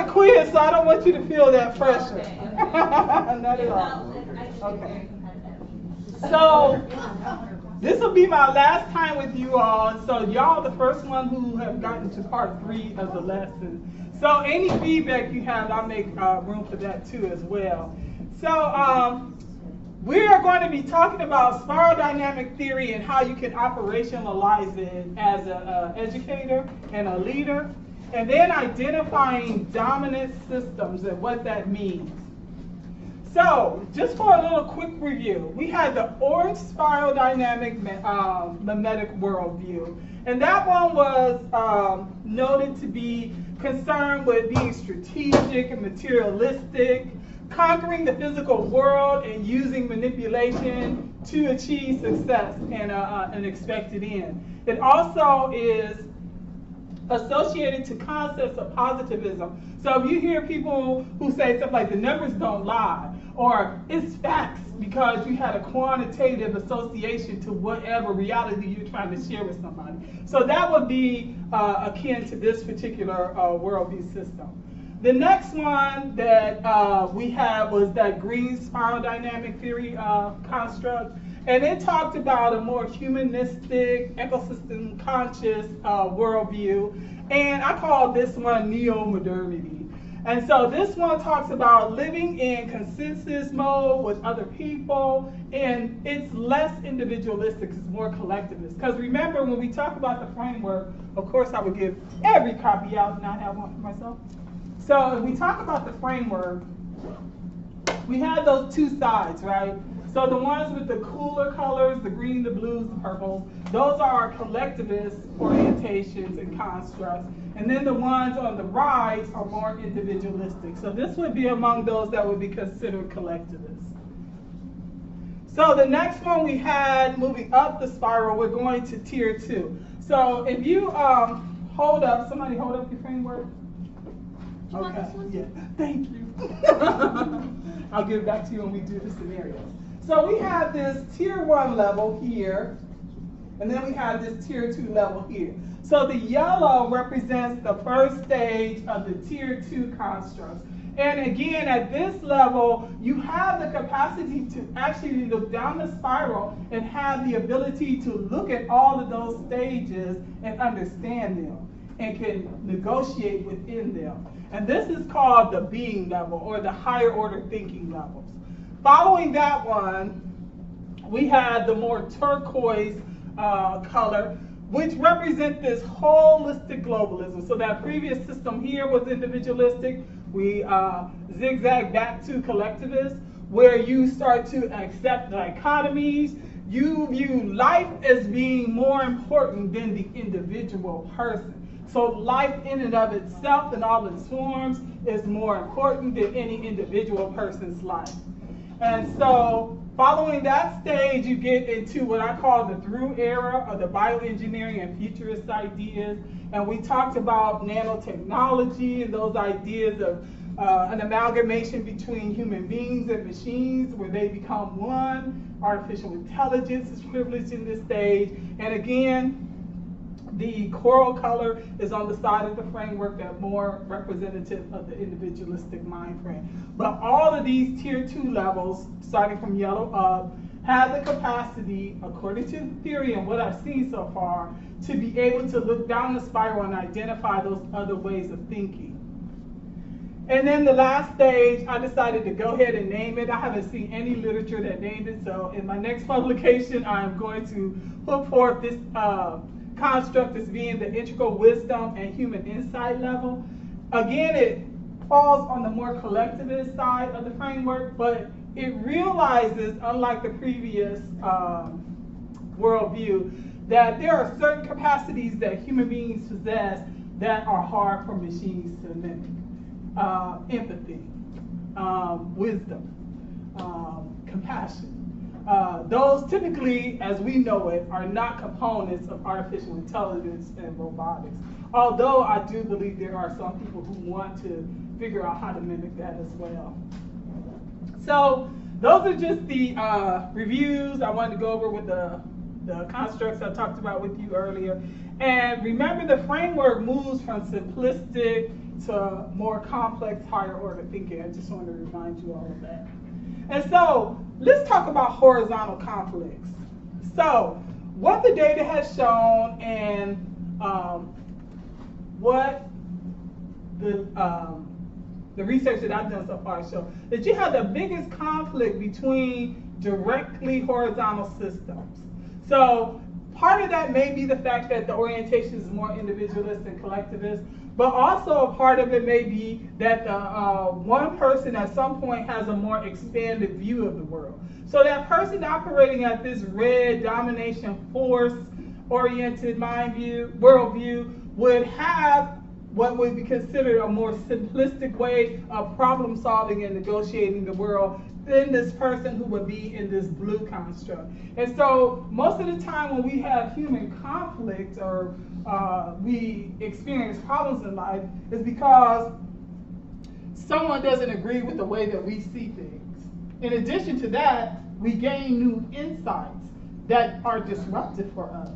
not a quiz, so I don't want you to feel that pressure. Okay. Not at all. Okay. So, this will be my last time with you all. So, y'all the first one who have gotten to part 3 of the lesson. So, any feedback you have, I'll make room for that too as well. So, we are going to be talking about spiral dynamic theory and how you can operationalize it as an educator and a leader. And then identifying dominant systems and what that means. So, just for a little quick review, we had the orange spiral dynamic mimetic worldview. And that one was noted to be concerned with being strategic and materialistic, conquering the physical world and using manipulation to achieve success and an expected end. It also is associated to concepts of positivism. So if you hear people who say stuff like the numbers don't lie, or it's facts because you had a quantitative association to whatever reality you're trying to share with somebody. So that would be akin to this particular worldview system. The next one that we had was that green spiral dynamic theory construct. And it talked about a more humanistic, ecosystem conscious worldview. And I call this one neo-modernity. And so this one talks about living in consensus mode with other people, and it's less individualistic, it's more collectivist. Because remember, when we talk about the framework, of course I would give every copy out and not have one for myself. So if we talk about the framework, we have those two sides, right? So the ones with the cooler colors, the green, the blues, the purples, those are our collectivist orientations and constructs. And then the ones on the right are more individualistic. So this would be among those that would be considered collectivists. So the next one we had, moving up the spiral, we're going to tier 2. So if you hold up, somebody hold up your framework. Okay, yeah, thank you. I'll give it back to you when we do the scenarios. So we have this tier 1 level here, and then we have this tier 2 level here. So the yellow represents the first stage of the tier 2 constructs. And again, at this level, you have the capacity to actually look down the spiral and have the ability to look at all of those stages and understand them and can negotiate within them. And this is called the being level, or the higher order thinking levels. Following that one, we had the more turquoise color, which represent this holistic globalism. So that previous system here was individualistic. We zigzag back to collectivist, where you start to accept dichotomies. You view life as being more important than the individual person. So life in and of itself and all its forms is more important than any individual person's life. And so following that stage, you get into what I call the through era of the bioengineering and futurist ideas. And we talked about nanotechnology and those ideas of an amalgamation between human beings and machines where they become one. Artificial intelligence is privileged in this stage. And again, the coral color is on the side of the framework that more representative of the individualistic mind frame. But all of these tier 2 levels, starting from yellow up, have the capacity, according to the theory and what I've seen so far, to be able to look down the spiral and identify those other ways of thinking. And then the last stage, I decided to go ahead and name it. I haven't seen any literature that named it, so in my next publication, I'm going to put forth this construct as being the integral wisdom and human insight level. Again, it falls on the more collectivist side of the framework, but it realizes, unlike the previous worldview, that there are certain capacities that human beings possess that are hard for machines to mimic. Empathy, wisdom, compassion. Those typically, as we know it, are not components of artificial intelligence and robotics. Although I do believe there are some people who want to figure out how to mimic that as well. So those are just the reviews I wanted to go over with the constructs I talked about with you earlier. And remember, the framework moves from simplistic to more complex, higher order thinking. I just want to remind you all of that. And so let's talk about horizontal conflicts. So what the data has shown and what the research that I've done so far shows that you have the biggest conflict between directly horizontal systems. So part of that may be the fact that the orientation is more individualist and collectivist, but also a part of it may be that one person at some point has a more expanded view of the world. So that person operating at this red domination force oriented worldview would have what would be considered a more simplistic way of problem solving and negotiating the world than this person who would be in this blue construct. And so most of the time when we have human conflict or we experience problems in life is because someone doesn't agree with the way that we see things. In addition to that, we gain new insights that are disruptive for us.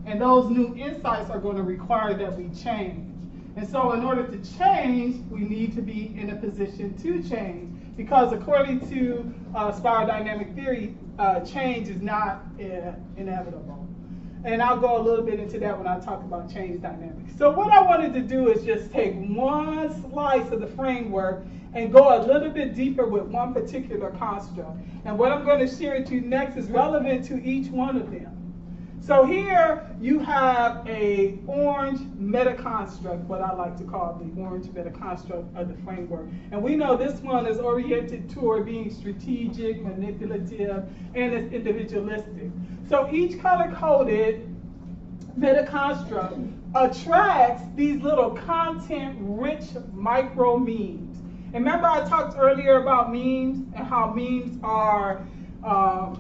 And those new insights are going to require that we change. And so in order to change, we need to be in a position to change. Because according to spiral dynamic theory, change is not inevitable. And I'll go a little bit into that when I talk about change dynamics. So what I wanted to do is just take one slice of the framework and go a little bit deeper with one particular construct. And what I'm going to share with you next is relevant to each one of them. So here you have a orange meta-construct, what I like to call the orange meta-construct of the framework. And we know this one is oriented toward being strategic, manipulative, and it's individualistic. So each color-coded meta-construct attracts these little content-rich micro memes. And remember I talked earlier about memes and how memes are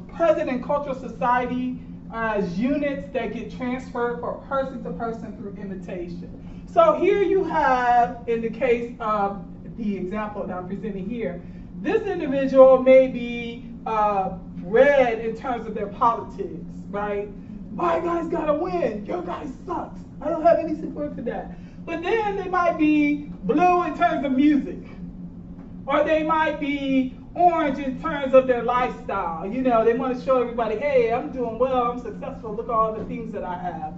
present in cultural society as units that get transferred from person to person through imitation. So here you have, in the case of the example that I'm presenting here, this individual may be red in terms of their politics, right? My guy's gotta win, your guy sucks. I don't have any support for that. But then they might be blue in terms of music, or they might be orange in terms of their lifestyle. You know, they want to show everybody, hey, I'm doing well, I'm successful, look at all the things that I have.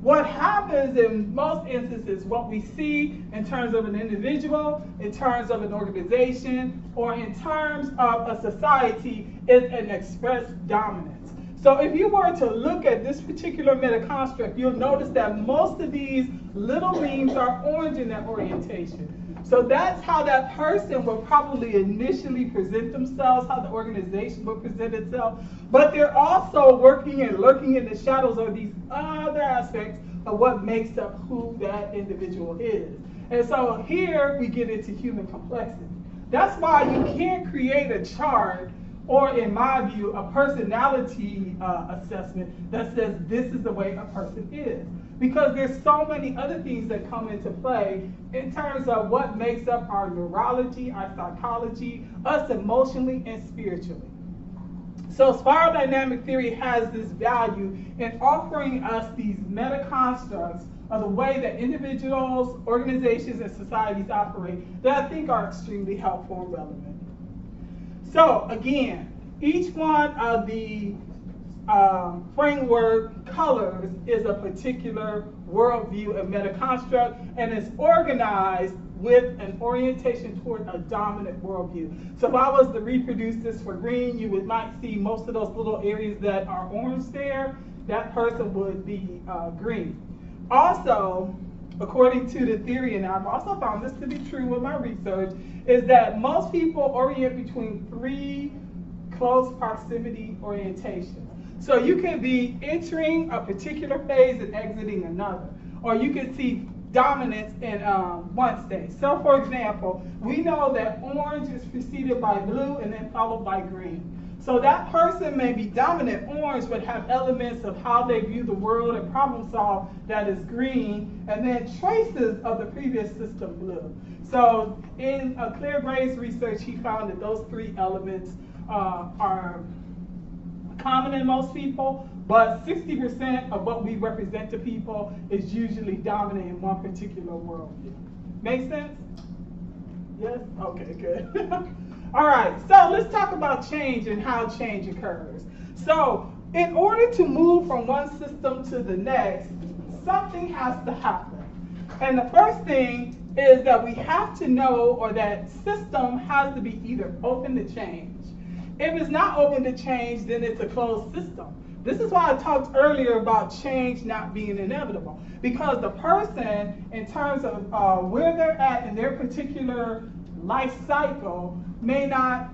What happens in most instances, what we see in terms of an individual, in terms of an organization, or in terms of a society is an expressed dominance. So if you were to look at this particular meta-construct, you'll notice that most of these little memes are orange in their orientation. So that's how that person will probably initially present themselves, how the organization will present itself. But they're also working and lurking in the shadows of these other aspects of what makes up who that individual is. And so here we get into human complexity. That's why you can't create a chart or, in my view, a personality assessment that says this is the way a person is. Because there's so many other things that come into play in terms of what makes up our neurology, our psychology, us emotionally and spiritually. So spiral dynamic theory has this value in offering us these meta-constructs of the way that individuals, organizations, and societies operate that I think are extremely helpful and relevant. So again, each one of the framework colors is a particular worldview and meta-construct, and it's organized with an orientation toward a dominant worldview. So if I was to reproduce this for green, you might see most of those little areas that are orange there, that person would be green. Also, according to the theory, and I've also found this to be true with my research, is that most people orient between three close proximity orientations. So you can be entering a particular phase and exiting another. Or you can see dominance in one state. So for example, we know that orange is preceded by blue and then followed by green. So that person may be dominant orange but have elements of how they view the world and problem solve that is green, and then traces of the previous system blue. So in Claire Gray's research, he found that those three elements are common in most people, but 60% of what we represent to people is usually dominant in one particular worldview. Make sense? Yes? Okay, good. All right, so let's talk about change and how change occurs. So in order to move from one system to the next, something has to happen. And the first thing is that we have to know, or that system has to be either open to change. If it's not open to change, then it's a closed system. This is why I talked earlier about change not being inevitable. Because the person, in terms of where they're at in their particular life cycle, may not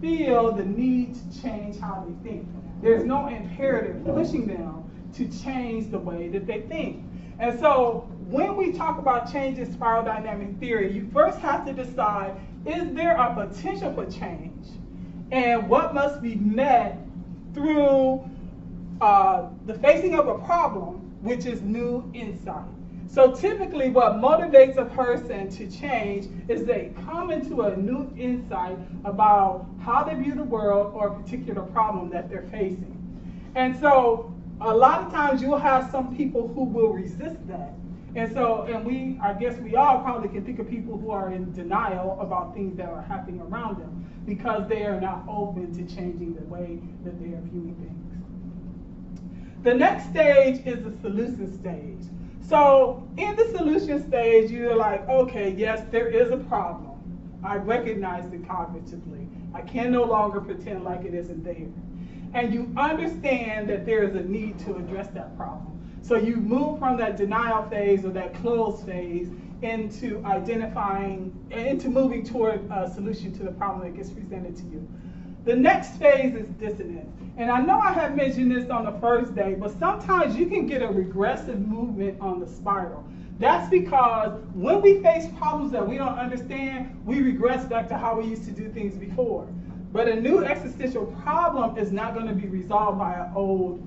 feel the need to change how they think. There's no imperative pushing them to change the way that they think. And so when we talk about change in spiral dynamic theory, you first have to decide, is there a potential for change? And what must be met through the facing of a problem, which is new insight. So typically what motivates a person to change is they come into a new insight about how they view the world or a particular problem that they're facing. And so a lot of times you'll have some people who will resist that. And so, I guess we all probably can think of people who are in denial about things that are happening around them because they are not open to changing the way that they are viewing things. The next stage is the solution stage. So in the solution stage, you're like, okay, yes, there is a problem. I recognize it cognitively. I can no longer pretend like it isn't there. And you understand that there is a need to address that problem. So you move from that denial phase or that closed phase into moving toward a solution to the problem that gets presented to you. The next phase is dissonance. And I know I have mentioned this on the first day, but sometimes you can get a regressive movement on the spiral. That's because when we face problems that we don't understand, we regress back to how we used to do things before. But a new existential problem is not going to be resolved by an old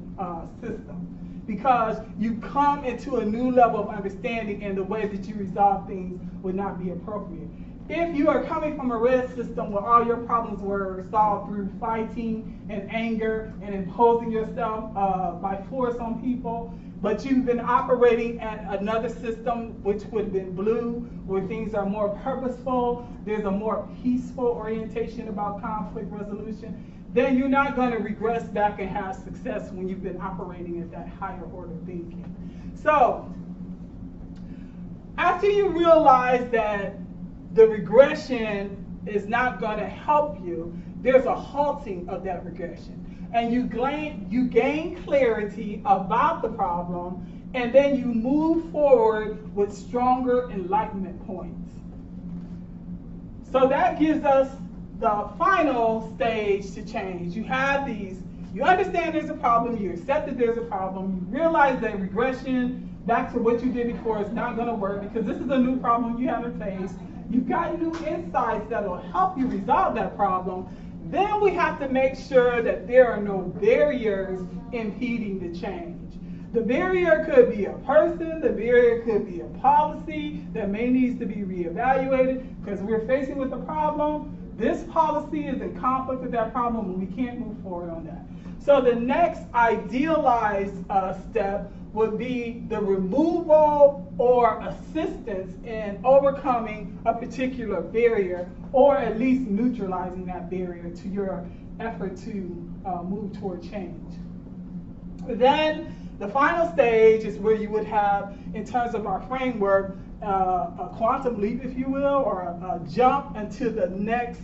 system, because you come into a new level of understanding, and the way that you resolve things would not be appropriate. If you are coming from a red system where all your problems were solved through fighting and anger and imposing yourself by force on people, but you've been operating at another system, which would have been blue, where things are more purposeful, there's a more peaceful orientation about conflict resolution, then you're not going to regress back and have success when you've been operating at that higher order thinking. So, after you realize that the regression is not going to help you, there's a halting of that regression. And you gain clarity about the problem, and then you move forward with stronger enlightenment points. So that gives us the final stage to change. You have these, you understand there's a problem, you accept that there's a problem, you realize that regression back to what you did before is not going to work because this is a new problem you haven't faced. You've got new insights that will help you resolve that problem. Then we have to make sure that there are no barriers impeding the change. The barrier could be a person, the barrier could be a policy that may need to be reevaluated because we're facing with a problem. This policy is in conflict with that problem and we can't move forward on that. So the next idealized step would be the removal or assistance in overcoming a particular barrier, or at least neutralizing that barrier to your effort to move toward change. Then the final stage is where you would have, in terms of our framework, a quantum leap, if you will, or a jump into the next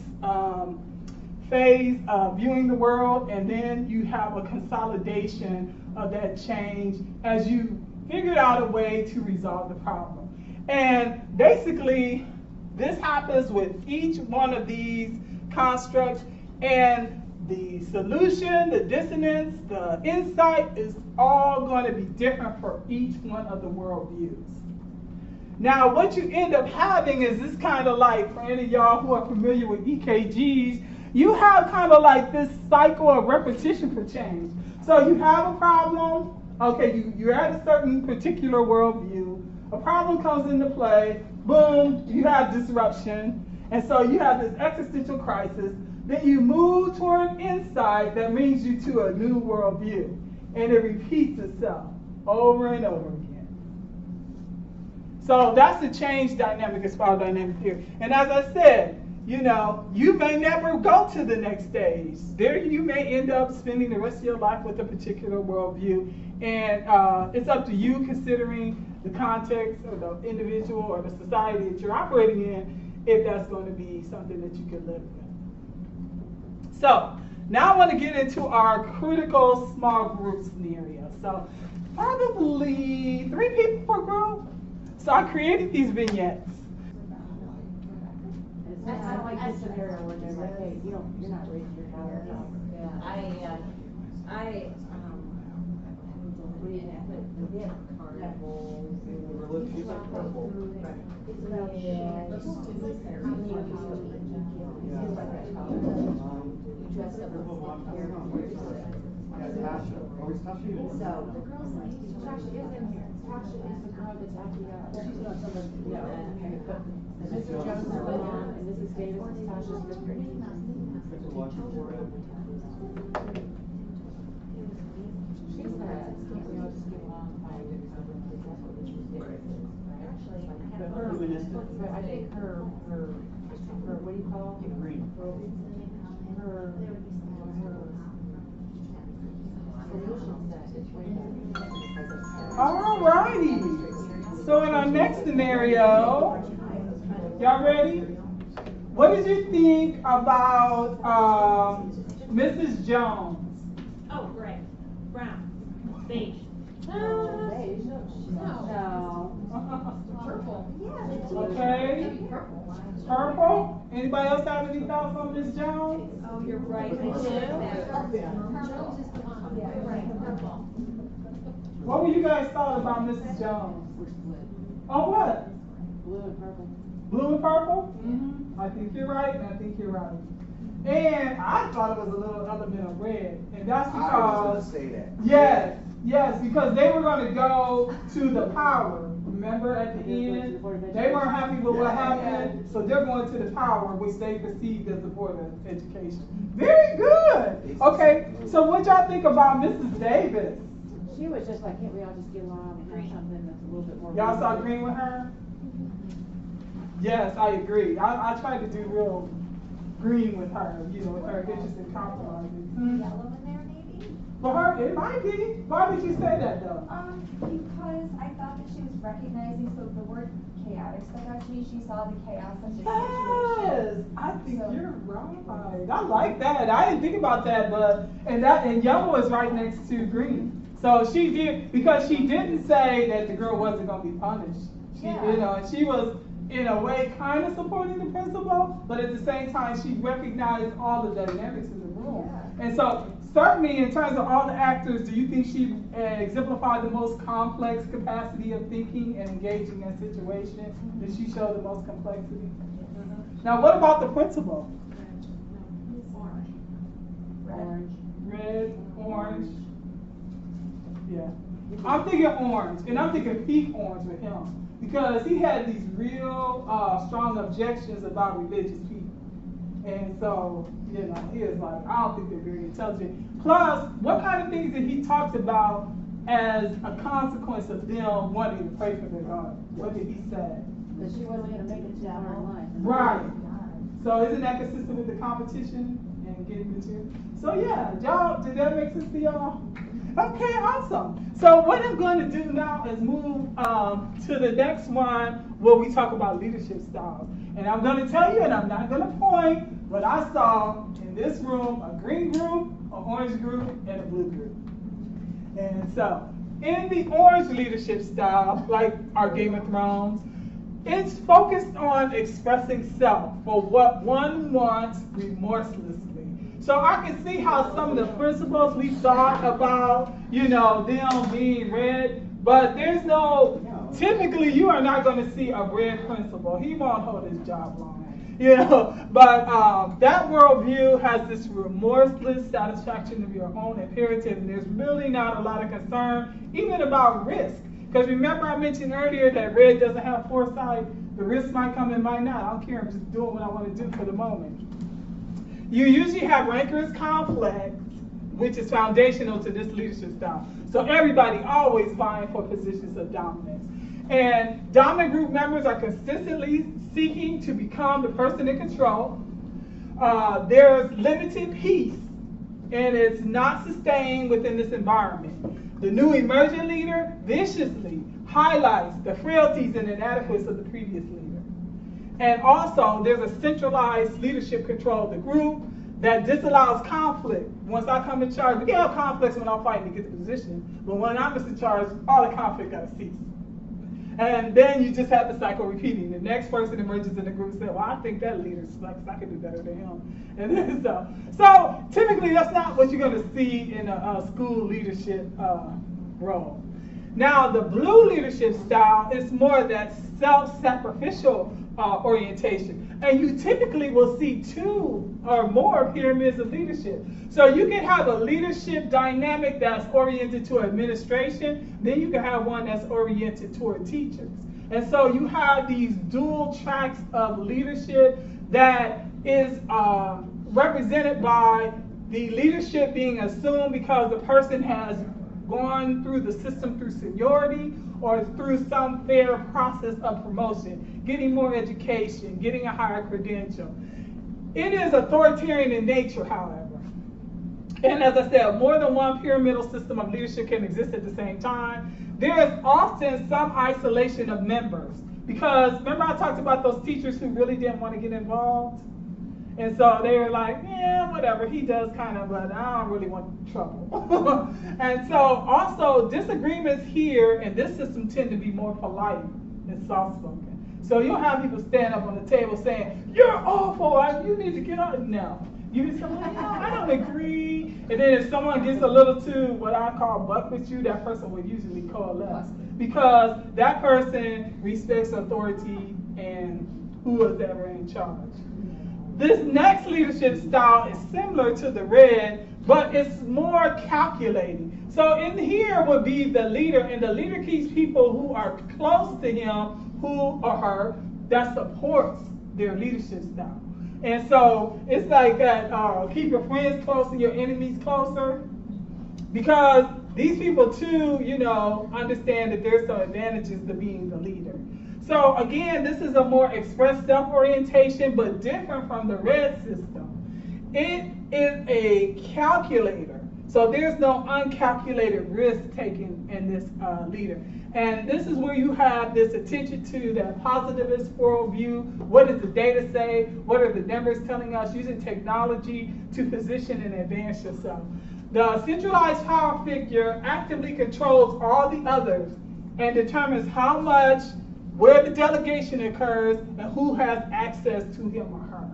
phase of viewing the world, and then you have a consolidation of that change as you figured out a way to resolve the problem. And basically, this happens with each one of these constructs, and the solution, the dissonance, the insight is all going to be different for each one of the worldviews. Now, what you end up having is this kind of like, for any of y'all who are familiar with EKGs, you have kind of like this cycle of repetition for change. So you have a problem, okay, you're at a certain particular worldview, a problem comes into play, boom, you have disruption, and so you have this existential crisis, then you move toward insight that leads you to a new worldview, and it repeats itself over and over again. So that's the change dynamic as far as dynamic theory. And as I said, you know, you may never go to the next stage. There you may end up spending the rest of your life with a particular worldview. And it's up to you, considering the context of the individual or the society that you're operating in, if that's going to be something that you can live with. So now I want to get into our critical small group scenario. So probably 3 people per group. So I created these vignettes. I don't like this scenario where they're like, hey, you're not raising your daughter. Yeah, we have carnivals. She's like purple. It's about dress up as characters. Tasha. Oh, is Tasha even? So the girl's like, Tasha is in here. Tasha is the girl that's acting out. She's not someone, This is Jones' mom, and this is Davis, and Tasha's sister. She said, we all just get along fine and cover because that's what this was doing. But I think her, what do you call it? Green. Her solution set is way better. Alrighty. So in our next scenario, y'all ready? What did you think about Mrs. Jones? Oh, gray, brown, beige. Beige? No. Purple. Okay. Purple. Anybody else have any thoughts on Miss Jones? Oh, you're right. Purple. What were you guys thought about Mrs. Jones? Oh, what? Blue and purple. Blue and purple? Mm-hmm. I think you're right, and I think you're right. And I thought it was a little element of red, and that's because I was going to say that. yes, because they were going to go to the power. Remember at the end, they weren't happy with what happened, so they're going to the power, which they perceived as the Board of Education. Very good. Okay, so what y'all think about Mrs. Davis? She was just like, can't we all just get along and do something that's a little bit more. Y'all saw green with her? Yes, I agree. I tried to do real green with her, with her interests and compromises. Yellow in there, maybe? For her, it might be. Why did you say that, though? Because I thought that she was recognizing, so the word chaotic stuck out to me. She saw the chaos of the Yes, situation. I think you're right. I like that. I didn't think about that, and yellow is right next to green. So she did, because she didn't say that the girl wasn't going to be punished. And she was, in a way, kind of supporting the principal, but at the same time, she recognized all the dynamics in the room. Yeah. And so, certainly, in terms of all the actors, do you think she exemplified the most complex capacity of thinking and engaging in a situation? Did she show the most complexity? Now, what about the principal? Red, orange. Yeah. I'm thinking orange, and I'm thinking peak orange with him, because he had these real strong objections about religious people. And so, he is like, I don't think they're very intelligent. Plus, what kind of things that he talked about as a consequence of them wanting to pray for their daughter? What did he say? That she wasn't going to make it to our life. Right. So isn't that consistent with the competition and getting material? So yeah, y'all, did that make sense to y'all? Okay, awesome. So what I'm going to do now is move to the next one where we talk about leadership styles. And I'm going to tell you, and I'm not going to point, but I saw in this room a green group, an orange group, and a blue group. And so in the orange leadership style, like our Game of Thrones, it's focused on expressing self for what one wants remorselessly. So I can see how some of the principles we thought about, them being red, but there's typically you are not going to see a red principal. He won't hold his job long. But that worldview has this remorseless satisfaction of your own imperative, and there's really not a lot of concern, even about risk. Because remember I mentioned earlier that red doesn't have foresight. The risk might come and might not. I don't care. I'm just doing what I want to do for the moment. You usually have rancorous conflict, which is foundational to this leadership style. So everybody always vying for positions of dominance. And dominant group members are consistently seeking to become the person in control. There's limited peace, and it's not sustained within this environment. The new emergent leader viciously highlights the frailties and inadequacies of the previous leader. And also, there's a centralized leadership control of the group that disallows conflict. Once I come in charge, we can have conflicts when I'm fighting to get the position, but when I'm in charge, all the conflict got to cease. And then you just have the cycle repeating. The next person emerges in the group and says, well, I think that leader sucks. I can do better than him. And then so typically that's not what you're going to see in a school leadership role. Now, the blue leadership style is more that self-sacrificial orientation. And you typically will see 2 or more pyramids of leadership. So you can have a leadership dynamic that's oriented to administration, then you can have one that's oriented toward teachers. And so you have these dual tracks of leadership that is represented by the leadership being assumed because the person has gone through the system through seniority or through some fair process of promotion, getting more education, getting a higher credential. It is authoritarian in nature, however. And as I said, more than one pyramidal system of leadership can exist at the same time. There is often some isolation of members because remember I talked about those teachers who really didn't want to get involved? And so they were like, yeah, whatever, he does kind of, but I don't really want trouble. And so also disagreements here in this system tend to be more polite and soft-spoken. So you'll have people stand up on the table saying, you're awful, you need to get out now. You can say, well, I don't agree. And then if someone gets a little too, what I call buck with you, that person will usually coalesce. Because that person respects authority and who is ever in charge. This next leadership style is similar to the red, but it's more calculating. So in here would be the leader, and the leader keeps people who are close to him, who or her, that supports their leadership style. And so it's like that, keep your friends close and your enemies closer, because these people too, understand that there's some advantages to being the leader. So again, this is a more express self-orientation, but different from the red system. It is a calculator. So there's no uncalculated risk taken in this leader. And this is where you have this attention to that positivist worldview. What does the data say? What are the numbers telling us? Using technology to position and advance yourself. The centralized power figure actively controls all the others and determines how much, where the delegation occurs, and who has access to him or her.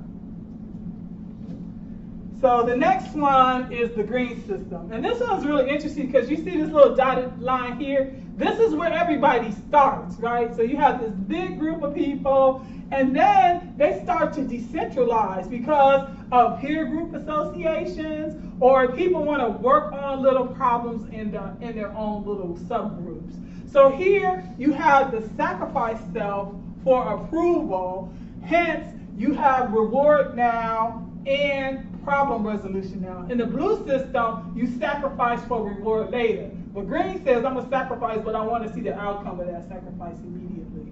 So the next one is the green system. And this one's really interesting because you see this little dotted line here. This is where everybody starts, right? So you have this big group of people, and then they start to decentralize because of peer group associations, or people want to work on little problems in their own little subgroups. So here you have the sacrifice self for approval, hence you have reward now and problem resolution now. In the blue system, you sacrifice for reward later. But green says, I'm going to sacrifice, but I want to see the outcome of that sacrifice immediately.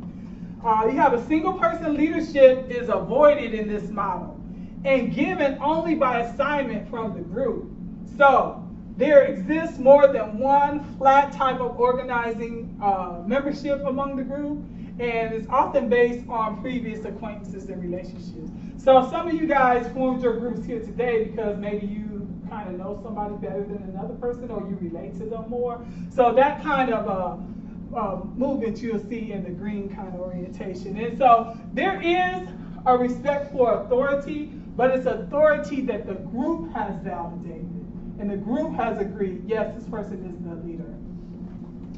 You have a single person leadership is avoided in this model and given only by assignment from the group. So there exists more than one flat type of organizing membership among the group, and it's often based on previous acquaintances and relationships. So some of you guys formed your groups here today because maybe you kind of know somebody better than another person, or you relate to them more. So that kind of movement you'll see in the green kind of orientation. And so there is a respect for authority, but it's authority that the group has validated. And the group has agreed, yes, this person is the leader.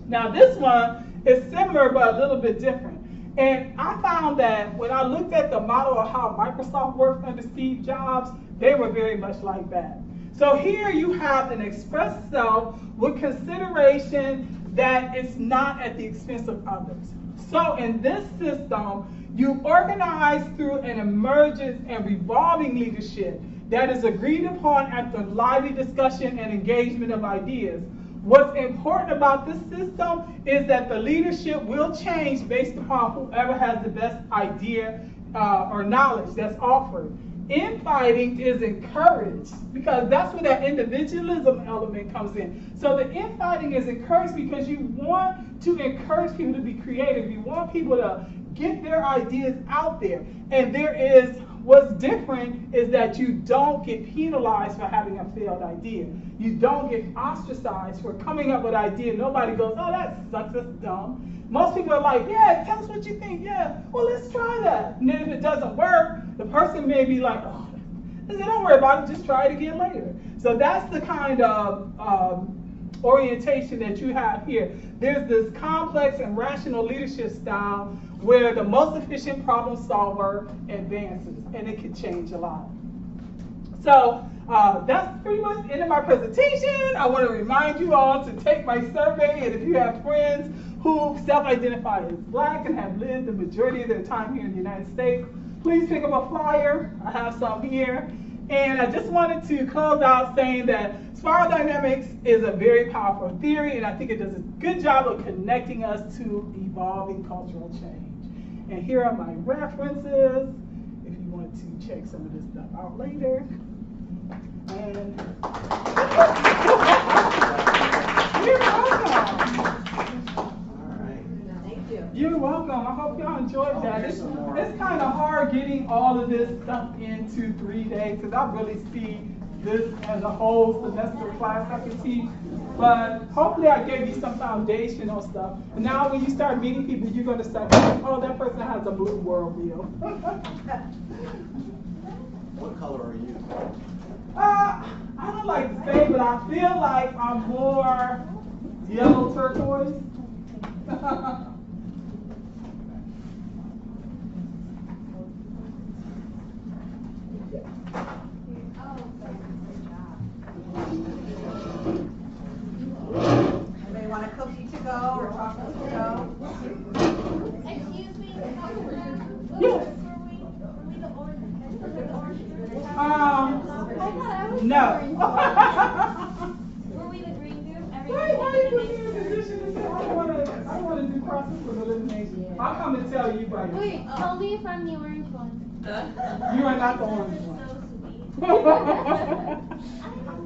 Now this one is similar but a little bit different. And I found that when I looked at the model of how Microsoft worked under Steve Jobs, they were very much like that. So here you have an express self with consideration that it's not at the expense of others. So in this system, you organize through an emergence and revolving leadership that is agreed upon after lively discussion and engagement of ideas. What's important about this system is that the leadership will change based upon whoever has the best idea or knowledge that's offered. Infighting is encouraged because that's where that individualism element comes in. So the infighting is encouraged because you want to encourage people to be creative. You want people to get their ideas out there. And what's different is that you don't get penalized for having a failed idea. You don't get ostracized for coming up with an idea. Nobody goes, oh, that sucks, that's dumb. Most people are like, yeah, tell us what you think. Yeah, well, let's try that. And then if it doesn't work, the person may be like, oh, I said, don't worry about it, just try it again later. So that's the kind of orientation that you have here. There's this complex and rational leadership style where the most efficient problem solver advances, and it can change a lot. So that's pretty much the end of my presentation. I want to remind you all to take my survey, and if you have friends who self-identify as Black and have lived the majority of their time here in the United States, please pick up a flyer. I have some here. And I just wanted to close out saying that spiral dynamics is a very powerful theory, and I think it does a good job of connecting us to evolving cultural change. And here are my references if you want to check some of this stuff out later. And you're welcome. You're welcome. I hope y'all enjoyed that. It's kind of hard getting all of this stuff into 3 days because I really see this as a whole semester class I can teach. But hopefully I gave you some foundational stuff. And now when you start meeting people, you're going to start thinking, oh, that person has a blue worldview. What color are you? I don't like to say, but I feel like I'm more yellow turquoise. Anybody want a cookie to go or chocolate to go? Excuse me, Yes. were we the orange? No. Were we the green group? Why are you putting me in a position to say I want to do process of elimination? I'll come and tell you by yourself. Wait, tell me if I'm the orange one. You are not the orange one. So sweet.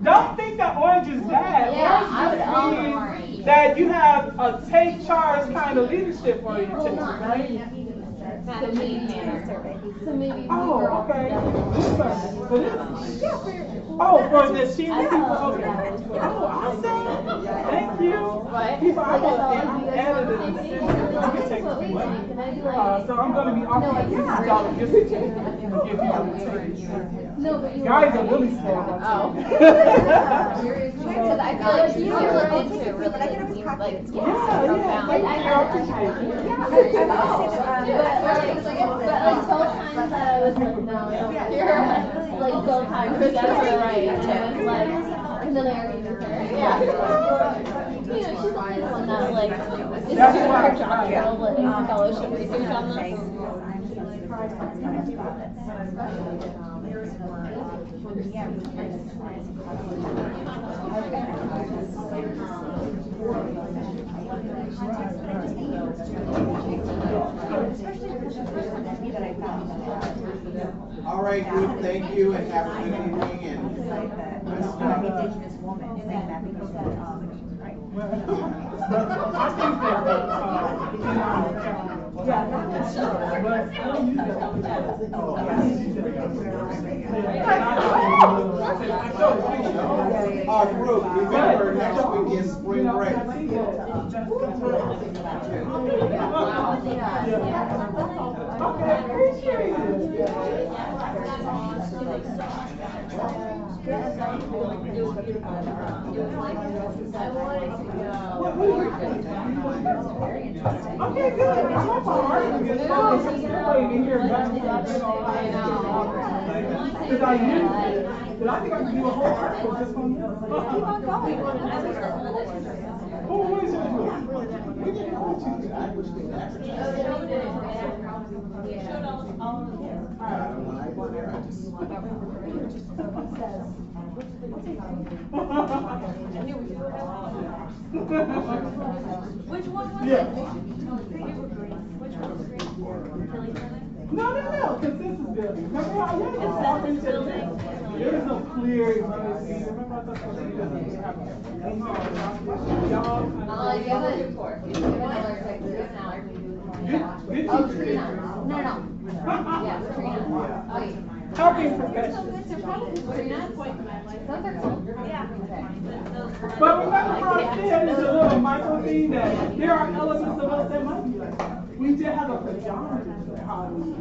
Don't think that orange is bad. Yeah, I would Orange own means orange. that you have a take charge kind of leadership orientation, right? So maybe Oh, okay. For this? Oh, for the sheet of people. Okay. Oh, awesome. Thank you. People, I will edit it. I can take a picture. So I'm going to be offering $50 gift certificate to give you a material. Guys are really smart. Because I feel like you were into it really like profound. Like I appreciate it. But both times that I was like, no, you're like both times together, right? And it was like familiarity with her. Yeah. You know, she's always one that like is her job like fellowship research on this. All right, group, thank you and have a good evening. And Indigenous woman saying that because right. I think that yeah, but I don't use that. Our group, remember next week is spring break. Okay, appreciate it. Okay, good. I'm not hard because I'm in here because I used it. But I think I can do a whole article just on this. Keep on going. Oh, what is it? We didn't know what you did. I was doing Showed all of them. When I go there, I just Which one was Yeah. it? We were green. Which one was green? Kelly Turner? No, consensus building. Remember how you had Consensus building. there was no clear emergency. Remember I thought that was y'all kind Oh, you have a report. You have another executive now. Oh, Trina. No. Yeah, Trina. Oh, yeah. helping professionals. Trina? Those are cool. Yeah. But remember how I said there's a little micro thing that there are elements of us that might be like that. We just have a pajamas. How we